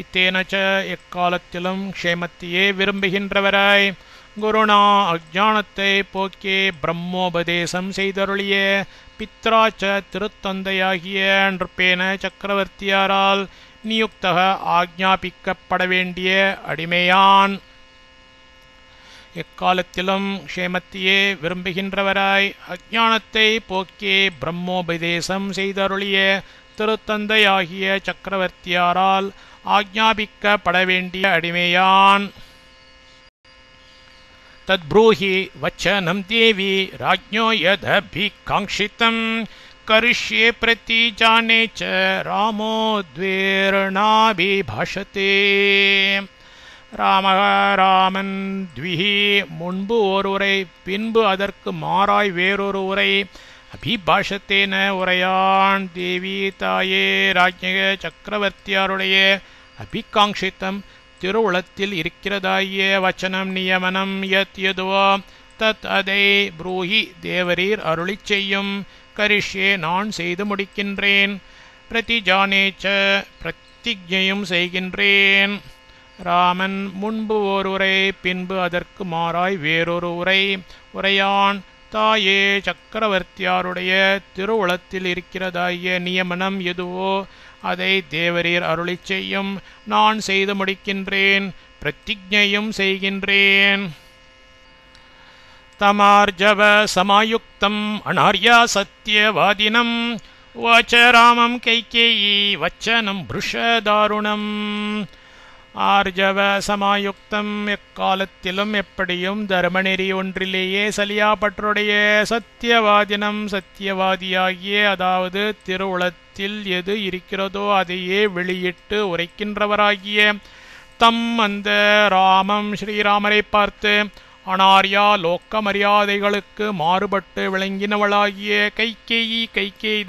இத்தேன ச எக்காலத்திலும் க்ஷேமத்தையே விரும்புகின்றவராய் குருணா அஜானத்தை போக்கே பிரம்மோபதேசம் செய்தருளிய பித்ராச்ச திருத்தந்தையாகிய நிருப்பேன சக்கரவர்த்தியாரால் நியுக்தக ஆக்ஞாபிக்கப்பட வேண்டிய அடிமையான் எக்காலத்திலும் க்ஷேமத்தையே விரும்புகின்றவராய் அஜானத்தை போக்கே பிரம்மோபதேசம் செய்தருளிய திருத்தந்தையாகிய சக்கரவர்த்தியாரால் ஆக்ஞாபிக்கப்பட வேண்டிய அடிமையான். தத்ப்ரூஹி வச்சனம் தேவி ராஜ்ஞோ யதபிகாங்க்ஷிதம் கரிஷ்யே பிரதிஜானே ச ராமோ த்வேர்ணாபிபாஷதே. ராமன் த்விஹி முன்பு ஒருவரை பின்பு அதற்கு மாறாய் வேறொரு உரை அபிபாஷத்தேன உரையான். தேவி தாயே ராஜ்ஞக சக்கரவர்த்தியாருடைய அபிகாங்க்ஷிதம் திருவுளத்தில் இருக்கிறதாகிய வச்சனம் நியமனம் யத் யதுவோ தத் அதை ப்ரூஹி தேவரீர் அருளிச் செய்யும். கரிஷ்யே நான் செய்து முடிக்கின்றேன். பிரதிஜானேச்ச பிரதிஜையும் செய்கின்றேன். ராமன் முன்பு ஓருரை பின்பு அதற்கு மாறாய் வேறொரு உரை உரையான். தாயே சக்கரவர்த்தியாருடைய திருவுளத்தில் இருக்கிறதாகிய நியமனம் எதுவோ அதை தேவரீர் அருளிச் செய்யும். நான் செய்து முடிக்கின்றேன். பிரதிஜையும் செய்கின்றேன். தமார்ஜவ சமாயுக்தம் அனார்யா சத்யவாதினம் வாச்ச ராமம் கைகேயி வச்சனம் புருஷதாருணம். ஆர்ஜவ சமாயுக்தம் எக்காலத்திலும் எப்படியும் தர்மநெறி ஒன்றிலேயே சலியாப்பற்றுடைய சத்தியவாதினம் சத்தியவாதியாகிய அதாவது திருவுளத்தில் எது இருக்கிறதோ அதையே வெளியிட்டு உரைக்கின்றவராகிய தம் அந்த ராமம் ஸ்ரீராமரை பார்த்து அனார்யா லோக்க மரியாதைகளுக்கு மாறுபட்டு விளங்கினவளாகிய கைகேயி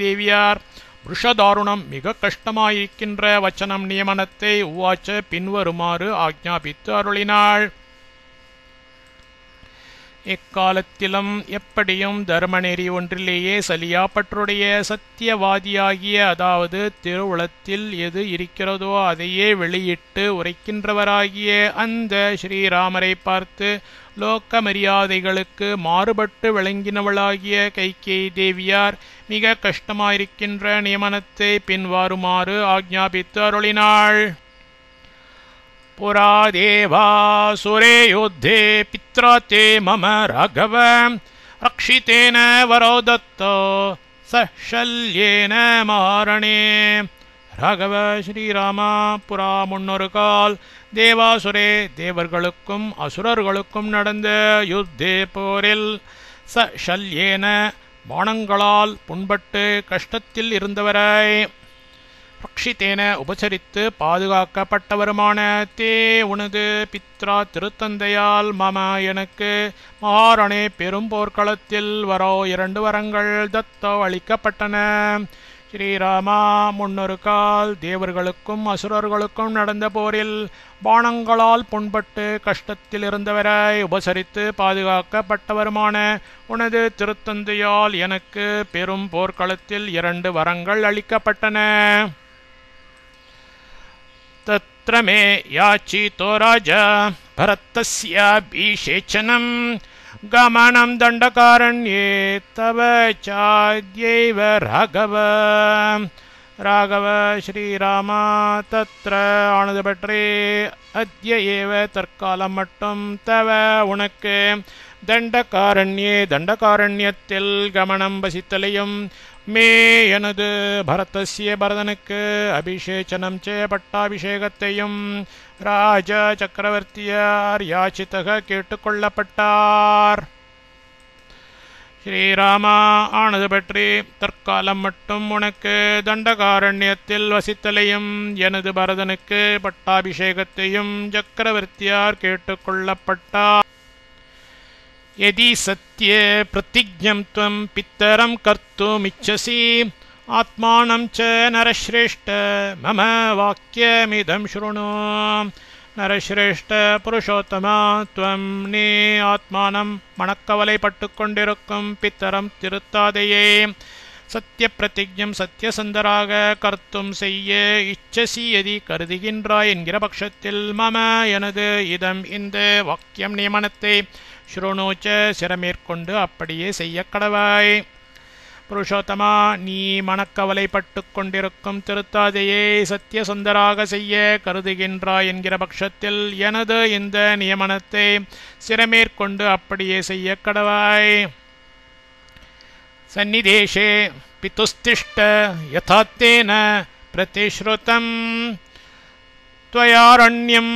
தேவியார் புருஷதாருணம் மிக கஷ்டமாயிருக்கின்ற வச்சனம் நியமனத்தை உவாச்ச பின்வருமாறு ஆக்ஞாபித்து அருளினாள். எக்காலத்திலும் எப்படியும் தர்மநெறி ஒன்றிலேயே சலியாப்பற்றுடைய சத்தியவாதியாகிய அதாவது திருவுளத்தில் எது இருக்கிறதோ அதையே வெளியிட்டு உரைக்கின்றவராகிய அந்த ஸ்ரீராமரை பார்த்து லோக்க மரியாதைகளுக்கு மாறுபட்டு விளங்கினவளாகிய கைகேயி தேவியார் மிக கஷ்டமாயிருக்கின்ற நியமனத்தை பின்வாருமாறு ஆக்ஞாபித்து அருளினாள். புரா தேவாசுரே யோத்தே பித்ரா தே மம ராகவ ரக்ஷிதேன வரோ தத்தோ சல்யேன மாரணே. ராகவ ஸ்ரீராமா, புறா முன்னொரு கால் தேவாசுரே தேவர்களுக்கும் அசுரர்களுக்கும் நடந்த யுத்தே போரில் சல்யேன பாணங்களால் புண்பட்டு கஷ்டத்தில் இருந்தவரை ரக்ஷிதேன உபசரித்து பாதுகாக்கப்பட்டவருமான தே உனது பித்ரா திருத்தந்தையால் மம எனக்கு மகாரணே பெரும் போர்க்களத்தில் வரோ 2 வரங்கள் தத்தோ அளிக்கப்பட்டன. ஸ்ரீராமா, முன்னொரு கால் தேவர்களுக்கும் அசுரர்களுக்கும் நடந்த போரில் பாணங்களால் புண்பட்டு கஷ்டத்தில் இருந்தவரை உபசரித்து பாதுகாக்கப்பட்டவருமான உனது திருத்தந்தையால் எனக்கு பெரும் போர்க்களத்தில் 2 வரங்கள் அளிக்கப்பட்டன. தத்ர மே யாச்சிதோ ராஜா பரதஸ்யாபிஷேச்சனம் கமனம் தண்டகாரண்யே தவ சாத்யைவ ராகவ. ராகவ ஸ்ரீராமா, தத்ர ஆனது பற்றி அத்ய ஏவ தற்காலம் மட்டும் தவ உனக்கு தண்டகாரண்யே தண்டகாரண்யத்தில் கமனம் வசித்தலையும் மே எனது பரதஸ்ய பரதனுக்கு அபிஷேச்சனம் சே பட்டாபிஷேகத்தையும் ராஜ சக்கரவர்த்தியார் யாச்சிதக கேட்டுக்கொள்ளப்பட்டார். ஸ்ரீராமா, ஆனது பற்றி தற்காலம் மட்டும் உனக்கு தண்டகாரண்யத்தில் வசித்தலையும் எனது பரதனுக்கு பட்டாபிஷேகத்தையும் சக்கரவர்த்தியார் கேட்டுக்கொள்ளப்பட்டார். यदि सत्ये प्रतिज्ञं त्वं पितरं कर्तुमिच्छसि आत्मानं च नरश्रेष्ठ मम वाक्यमिदं शृणु. நரஸ்ரேஷ்ட புருஷோத்தமா துவம் நீ ஆத்மானம் மனக்கவலைப்பட்டு கொண்டிருக்கும் பித்தரம் திருத்தாதையே சத்திய பிரதிஜம் சத்தியசந்தராக கர்த்தும் செய்ய இச்சசி எதி கருதுகின்றாய் என்கிற பட்சத்தில் மம எனது இதம் இந்த வாக்கியம் நியமனத்தை ஸ்ருணூச்ச சிரமேற்கொண்டு அப்படியே செய்ய கடவாய். புருஷோத்தமா நீ மனக்கவலைப்பட்டு கொண்டிருக்கும் திருத்தாதையை சத்தியசுந்தராக செய்ய கருதுகின்றாய் என்கிற பட்சத்தில் எனது இந்த நியமனத்தை சிரமேற்கொண்டு அப்படியே செய்ய கடவாய். சந்நிதேஷே பிதுஸ்திஷ்ட யதாத்தேன பிரதிஸ்ருதம் त्वयारण्यं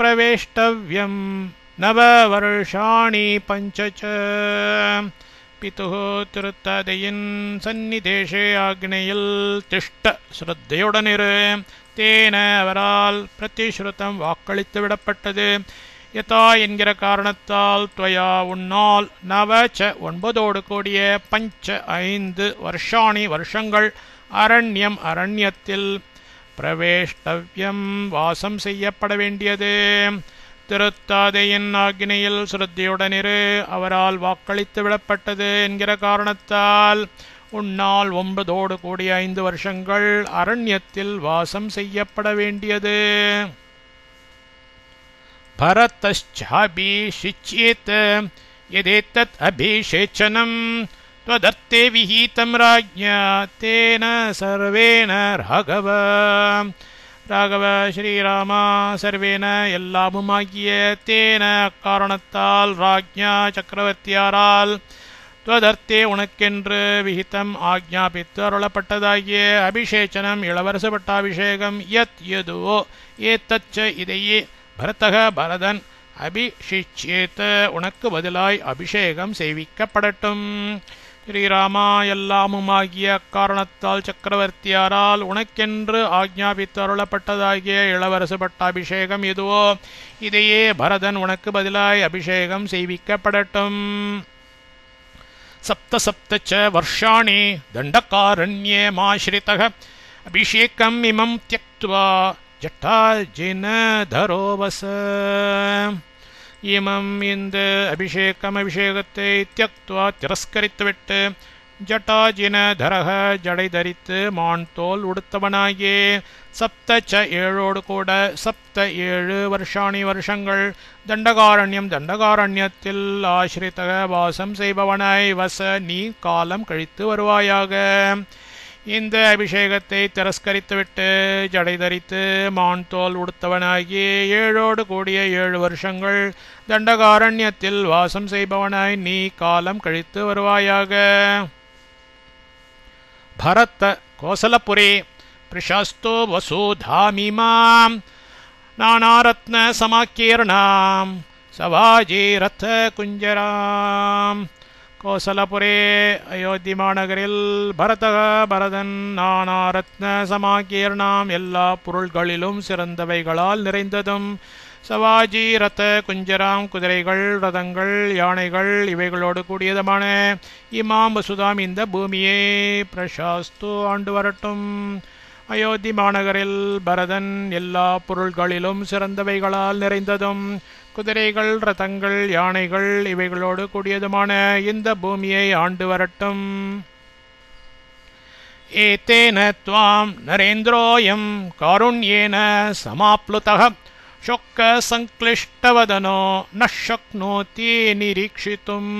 प्रवेष्टव्यं नववर्षाणि पञ्च பிதுः திருத்தாதையின் சந்நிதேஷே ஆக்னையில் திஷ்ட ஸ்ரத்தையுடனிரு. தேன அவரால் பிரதிஸ்ருதம் வாக்களித்து விடப்பட்டது. யதா என்கிற காரணத்தால் துவயா உன்னால் நவச்ச 9 கூடிய பஞ்ச 5 வருஷாணி வருஷங்கள் அரண்யம் அரண்யத்தில் பிரவேஷ்டவ்யம் வாசம் செய்யப்பட வேண்டியது. திருத்தாதையின் ஆக்னையில் ஸ்ரத்தையுடனிரு அவரால் வாக்களித்து விடப்பட்டது என்கிற காரணத்தால் உன்னால் 9 கூடிய 5 வருஷங்கள் அரண்யத்தில் வாசம் செய்யப்பட வேண்டியது. பரதச்சாபிஷிச்யேத் யதேதத் அபிஷேச்சனம் त्वदर्थे विहितं राज्ञा तेन सर्वेण राघव. ராகவ ஸ்ரீராமா சர்வேன எல்லாமுமாகிய தேன காரணத்தால் ராஜ்ஞா சக்கரவர்த்தியாரால் துவதர்த்தே உனக்கென்று விஹிதம் ஆக்ஞாபித்து அருளப்பட்டதாகிய அபிஷேச்சனம் இளவரசு பட்டாபிஷேகம் யத் யதுவோ ஏத்தச்ச இதையே பரதக பரதன் அபிஷிச்யேத் உனக்கு பதிலாய் அபிஷேகம் செய்விக்கப்படட்டும். ஸ்ரீராமா எல்லாமுமாகிய காரணத்தால் சக்கரவர்த்தியாரால் உனக்கென்று ஆக்ஞாபித்து அருளப்பட்டதாகிய இளவரசு பட்டாபிஷேகம் எதுவோ இதையே பரதன் உனக்கு பதிலாய் அபிஷேகம் செய்விக்கப்படட்டும். சப்த சப்தச்ச வருஷாணி தண்டகாரண்யே மாஸ்ரிதः அபிஷேகம் இமம் த்யக்த்வா ஜட்டாஜின தரோவச. இமம் இந்த அபிஷேகத்தை தியக்த்வா திரஸ்கரித்துவிட்டு ஜட்டாஜின தரக ஜடை தரித்து மான் தோல் உடுத்தவனாகியே சப்தச்ச 7 கூட சப்த 7 வருஷாணி வருஷங்கள் தண்டகாரண்யம் தண்டகாரண்யத்தில் ஆசிரிதக வாசம் செய்பவனாய் வச நீ காலம் கழித்து வருவாயாக. இந்த அபிஷேகத்தை திரஸ்கரித்துவிட்டு ஜடை தரித்து மான் தோல் உடுத்தவனாகி 7 கூடிய 7 வருஷங்கள் தண்டகாரண்யத்தில் வாசம் செய்பவனாய் நீ காலம் கழித்து வருவாயாக. பரத கோசலபுரே பிரசாஸ்தோ வசூதாமிமாம் நானாரத்ன சமாக்கீர்ணாம் சவாஜி ரத குஞ்சராம். கோசலபுரே அயோத்தி மாநகரில் பரதன் நானாரத்ன சமாகீர்ணாம் எல்லா பொருள்களிலும் சிறந்தவைகளால் நிறைந்ததும் சவாஜி ரத குஞ்சராம் குதிரைகள் ரதங்கள் யானைகள் இவைகளோடு கூடியதுமான இமாம் வசுதாம் இந்த பூமியே பிரசாஸ்து ஆண்டு வரட்டும். அயோத்தி மாநகரில் பரதன் எல்லா பொருள்களிலும் சிறந்தவைகளால் நிறைந்ததும் குதிரைகள் ரதங்கள் யானைகள் இவைகளோடு கூடியதுமான இந்த பூமியை ஆண்டு வரட்டும். ஏதேன த்வாம் நரேந்திரோயம் காருண்யேன சமாப்ளுதः ஷோக்க சங்க்ளிஷ்டவதனோ ந ஷக்னோதி நிரீக்ஷித்தும்.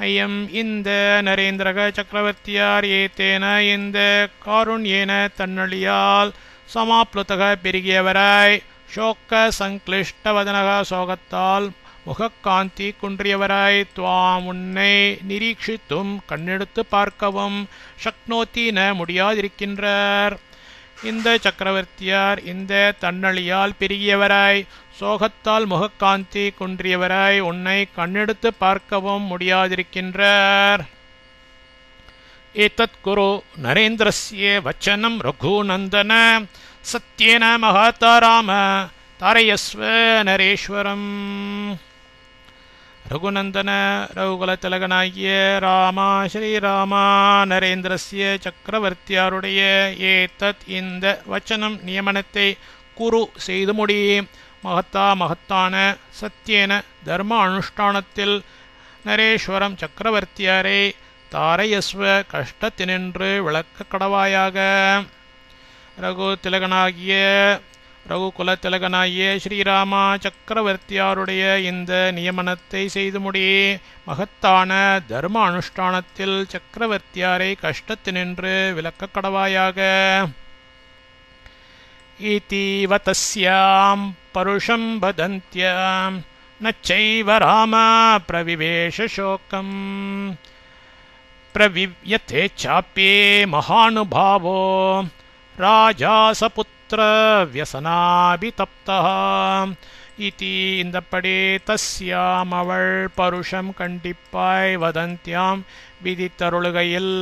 ஐயம் இந்த நரேந்திரக சக்கரவர்த்தியார் ஏதேன இந்த காருண்யேன தன்னழியால் சமாப்ளுதக பெருகியவராய் ஷோக்க சங்க்ளிஷ்டவதனக சோகத்தால் முகக்காந்தி குன்றியவராய் துவாம் உன்னை நிரீக்ஷித்தும் கண்ணெடுத்து பார்க்கவும் ஷக்னோத்தின முடியாதிருக்கின்றார். இந்த சக்கரவர்த்தியார் இந்த தன்னழியால் பெருகியவராய் சோகத்தால் முகக்காந்தி குன்றியவராய் உன்னை கண்ணெடுத்து பார்க்கவும் முடியாதிருக்கின்றார். ஏதத் குரு நரேந்திரஸ்ய வச்சனம் ரகுநந்தன சத்யேன மகாதா ராம தாரயஸ்வ நரேஸ்வரம். ரகுநந்தன ரகுகுலத்திலகனாகிய ராமா ஸ்ரீராமா நரேந்திரஸ்ய சக்கரவர்த்தியாருடைய ஏதத் இந்த வச்சனம் நியமனத்தை குரு செய்து முடி. மகத்தான சத்தியேன தர்ம அனுஷ்டானத்தில் நரேஸ்வரம் சக்கரவர்த்தியாரை தாரயஸ்வ கஷ்டத்தினின்று விளக்க கடவாயாக. ரகுகுலத்திலகனாகிய ஸ்ரீராமா சக்கரவர்த்தியாருடைய இந்த நியமனத்தை செய்து முடி. மகத்தான தர்ம அனுஷ்டானத்தில் சக்கரவர்த்தியாரை கஷ்டத்தினின்று விளக்க கடவாயாக. இதீவ தஸ்யாம் பருஷம் வதந்த்யாம் நச்சைவ ராமா பிரவிவேஷ சோகம் பிரவிவ்யதே சாப்யே மகானுபாவோ ராஜா சபுத்திர வியசனாபிதப்தஹ. இதி இந்தப்படி தஸ்யாம் அவள் பருஷம் கண்டிப்பாய் வதந்தியாம் விதித்தருளுகையில்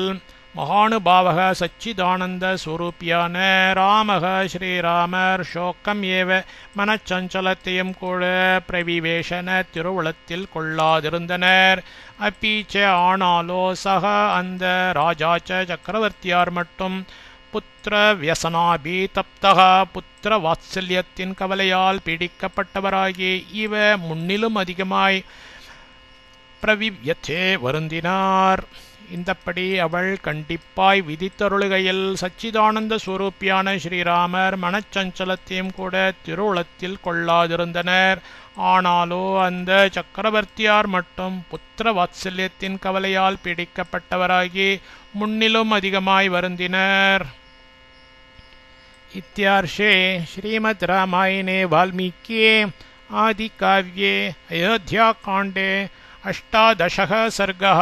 மகானுபாவக சச்சிதானந்த ஸ்வரூபியான ராமக ஸ்ரீராமர் சோக்கம் ஏவ மனச்சஞ்சலத்தையும் கூட பிரவிவேஷன திருவுளத்தில் கொள்ளாதிருந்தனர். அப்பீச்ச ஆனாலோ சக அந்த ராஜாச்ச சக்கரவர்த்தியார் மட்டும் புத்திர வியசனாபி தப்தக புத்திர வாத்சல்யத்தின் கவலையால் பீடிக்கப்பட்டவராகி இவ முன்னிலும் அதிகமாய் பிரவிவ்யதே வருந்தினார். இந்தப்படி அவள் கண்டிப்பாய் விதித்தருளுகையில் சச்சிதானந்த ஸ்வரூப்பியான ஸ்ரீராமர் மனச்சஞ்சலத்தையும் கூட திருவுளத்தில் கொள்ளாதிருந்தனர். ஆனாலோ அந்த சக்கரவர்த்தியார் மட்டும் புத்திர வாத்சல்யத்தின் கவலையால் பீடிக்கப்பட்டவராகி முன்னிலும் அதிகமாய் வருந்தினர். இத்தியார்ஷே ஸ்ரீமத் ராமாயணே வால்மீகியே ஆதிகாவ்யே அயோத்தியாகாண்டே 18 सर्गः।